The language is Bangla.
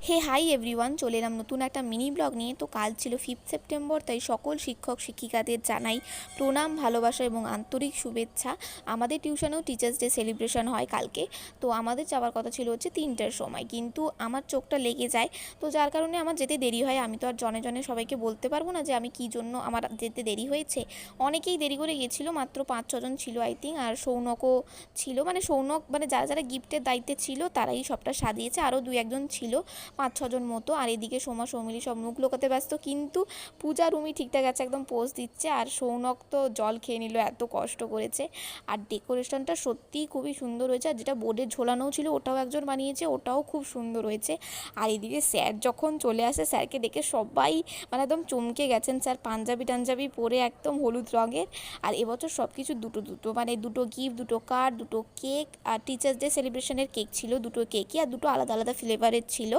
হে হাই এভরিওয়ান, চলে এলাম নতুন একটা মিনি ব্লগ নিয়ে। তো কাল ছিল 5 সেপ্টেম্বর, তাই সকল শিক্ষক শিক্ষিকাদের জানাই প্রণাম, ভালোবাসা এবং আন্তরিক শুভেচ্ছা। আমাদের টিউশনেও টিচার্স ডে সেলিব্রেশন হয় কালকে। তো আমাদের যাওয়ার কথা ছিল হচ্ছে 3টার সময়, কিন্তু আমার চোখটা লেগে যায়। তো যার কারণে আমার যেতে দেরি হয়। আমি তো আর জনে জনে সবাইকে বলতে পারবো না যে আমি কী জন্য আমার যেতে দেরি হয়েছে। অনেকেই দেরি করে গেছিলো, মাত্র 5-6 জন ছিল আই থিঙ্ক। আর সৌনকও ছিল, মানে সৌনক মানে যারা যারা গিফটের দায়িত্বে ছিল তারাই সবটা সাজিয়েছে, আরও 2-1 জন ছিল, 5-6 জন মতো। আর এদিকে সোমা সৌমিলি সব মুখ লোকাতে ব্যস্ত, কিন্তু পূজা রুমি ঠিকঠাক আছে, একদম পোজ দিচ্ছে। আর সৌনক তো জল খেয়ে নিল, এত কষ্ট করেছে। আর ডেকোরেশনটা সত্যিই খুবই সুন্দর হয়েছে, আর যেটা বোর্ডে ঝোলানো ছিল ওটাও একজন বানিয়েছে, ওটাও খুব সুন্দর হয়েছে। আর এদিকে স্যার যখন চলে আসে, স্যারকে দেখে সবাই মানে একদম চমকে গেছেন। স্যার পাঞ্জাবি টাঞ্জাবি পরে একদম হলুদ রঙের। আর এবছর সব কিছু দুটো দুটো, মানে দুটো গিফট, দুটো কার্ড, দুটো কেক। আর টিচার্স ডে সেলিব্রেশনের কেক ছিল দুটো কেকই, আর দুটো আলাদা আলাদা ফ্লেভারের ছিল।